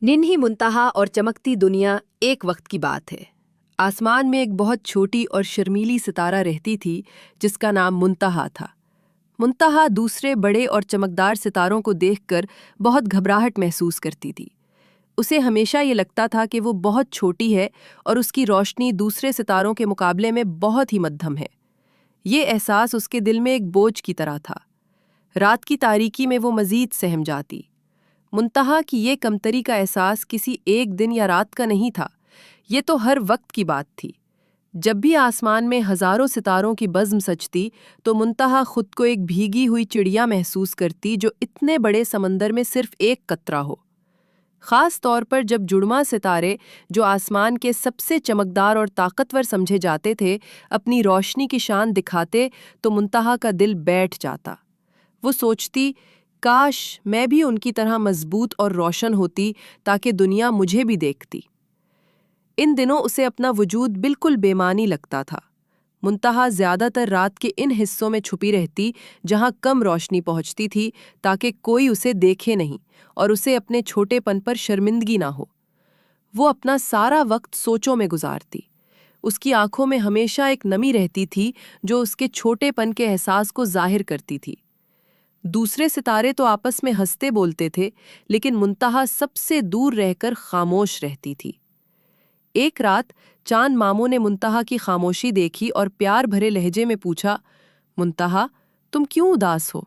निन्ही मुंतहा और चमकती दुनिया एक वक्त की बात है। आसमान में एक बहुत छोटी और शर्मीली सितारा रहती थी जिसका नाम मुंतहा था। मुंतहा दूसरे बड़े और चमकदार सितारों को देखकर बहुत घबराहट महसूस करती थी। उसे हमेशा ये लगता था कि वो बहुत छोटी है और उसकी रोशनी दूसरे सितारों के मुकाबले में बहुत ही मध्यम है। ये एहसास उसके दिल में एक बोझ की तरह था। रात की तारीकी में वो मज़ीद सहम जाती। मुंतहा की ये कमतरी का एहसास किसी एक दिन या रात का नहीं था, ये तो हर वक्त की बात थी। जब भी आसमान में हजारों सितारों की बज़्म सजती तो मुंतहा खुद को एक भीगी हुई चिड़िया महसूस करती जो इतने बड़े समंदर में सिर्फ एक कतरा हो। ख़ास तौर पर जब जुड़वा सितारे, जो आसमान के सबसे चमकदार और ताकतवर समझे जाते थे, अपनी रोशनी की शान दिखाते तो मुंतहा का दिल बैठ जाता। वो सोचती, काश मैं भी उनकी तरह मजबूत और रोशन होती ताकि दुनिया मुझे भी देखती। इन दिनों उसे अपना वजूद बिल्कुल बेमानी लगता था। मुंतहा ज़्यादातर रात के इन हिस्सों में छुपी रहती जहां कम रोशनी पहुंचती थी, ताकि कोई उसे देखे नहीं और उसे अपने छोटेपन पर शर्मिंदगी ना हो। वो अपना सारा वक्त सोचों में गुजारती। उसकी आंखों में हमेशा एक नमी रहती थी जो उसके छोटेपन के एहसास को जाहिर करती थी। दूसरे सितारे तो आपस में हंसते बोलते थे, लेकिन मुंतहा सबसे दूर रहकर खामोश रहती थी। एक रात चांद मामू ने मुंतहा की खामोशी देखी और प्यार भरे लहजे में पूछा, मुंतहा, तुम क्यों उदास हो?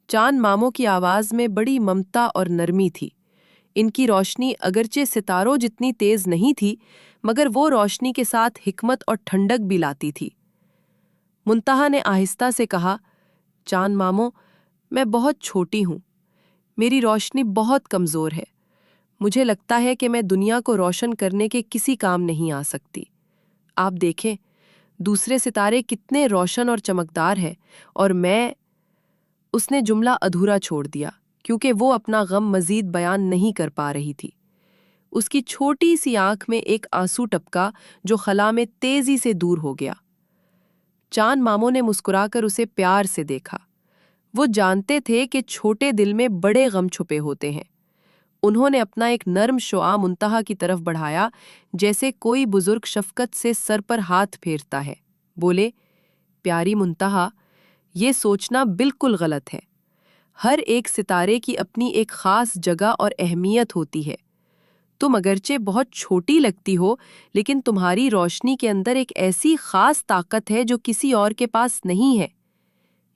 चांद मामू की आवाज में बड़ी ममता और नरमी थी। इनकी रोशनी अगरचे सितारों जितनी तेज नहीं थी, मगर वो रोशनी के साथ हिकमत और ठंडक भी लाती थी। मुंतहा ने आहिस्ता से कहा, चांद मामू, मैं बहुत छोटी हूँ। मेरी रोशनी बहुत कमज़ोर है। मुझे लगता है कि मैं दुनिया को रोशन करने के किसी काम नहीं आ सकती। आप देखें, दूसरे सितारे कितने रोशन और चमकदार हैं, और मैं... उसने जुमला अधूरा छोड़ दिया क्योंकि वो अपना गम मज़ीद बयान नहीं कर पा रही थी। उसकी छोटी सी आंख में एक आंसू टपका जो खला में तेजी से दूर हो गया। चांद मामू ने मुस्कुराकर उसे प्यार से देखा। वो जानते थे कि छोटे दिल में बड़े गम छुपे होते हैं। उन्होंने अपना एक नर्म शुआ मुंतहा की तरफ बढ़ाया, जैसे कोई बुजुर्ग शफकत से सर पर हाथ फेरता है। बोले, प्यारी मुंतहा, ये सोचना बिल्कुल गलत है। हर एक सितारे की अपनी एक खास जगह और अहमियत होती है। तुम अगरचे बहुत छोटी लगती हो, लेकिन तुम्हारी रोशनी के अंदर एक ऐसी खास ताकत है जो किसी और के पास नहीं है।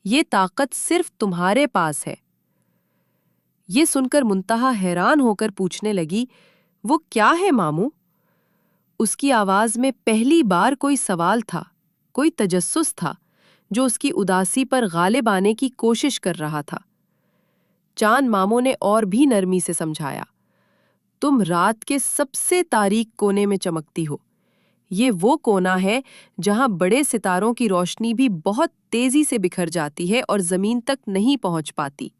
ये ताकत सिर्फ तुम्हारे पास है। ये सुनकर मुंतहा हैरान होकर पूछने लगी, वो क्या है मामू? उसकी आवाज में पहली बार कोई सवाल था, कोई तजस्सुस था जो उसकी उदासी पर गालिब आने की कोशिश कर रहा था। चांद मामू ने और भी नरमी से समझाया, तुम रात के सबसे तारीक कोने में चमकती हो। ये वो कोना है जहां बड़े सितारों की रोशनी भी बहुत तेजी से बिखर जाती है और जमीन तक नहीं पहुंच पाती।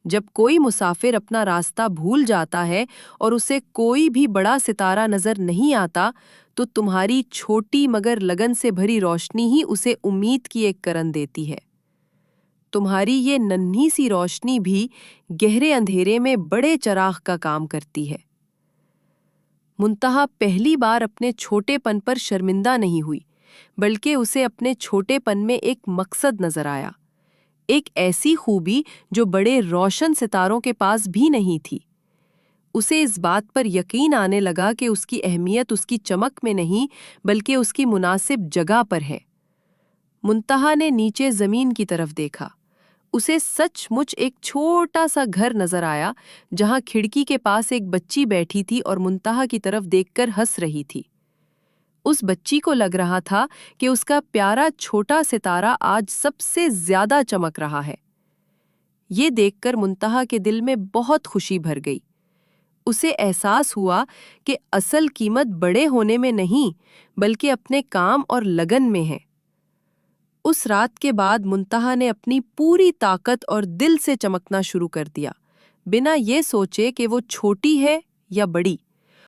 जब कोई मुसाफिर अपना रास्ता भूल जाता है और उसे कोई भी बड़ा सितारा नजर नहीं आता, तो तुम्हारी छोटी मगर लगन से भरी रोशनी ही उसे उम्मीद की एक किरण देती है। तुम्हारी ये नन्ही सी रोशनी भी गहरे अंधेरे में बड़े चराग का काम करती है। मुंतहा पहली बार अपने छोटेपन पर शर्मिंदा नहीं हुई, बल्कि उसे अपने छोटेपन में एक मकसद नजर आया, एक ऐसी खूबी जो बड़े रोशन सितारों के पास भी नहीं थी। उसे इस बात पर यकीन आने लगा कि उसकी अहमियत उसकी चमक में नहीं, बल्कि उसकी मुनासिब जगह पर है। मुंतहा ने नीचे जमीन की तरफ देखा। उसे सचमुच एक छोटा सा घर नजर आया, जहां खिड़की के पास एक बच्ची बैठी थी और मुंतहा की तरफ देखकर हंस रही थी। उस बच्ची को लग रहा था कि उसका प्यारा छोटा सितारा आज सबसे ज्यादा चमक रहा है। ये देखकर मुंतहा के दिल में बहुत खुशी भर गई। उसे एहसास हुआ कि असल कीमत बड़े होने में नहीं, बल्कि अपने काम और लगन में है। उस रात के बाद मुंतहा ने अपनी पूरी ताकत और दिल से चमकना शुरू कर दिया, बिना ये सोचे कि वो छोटी है या बड़ी।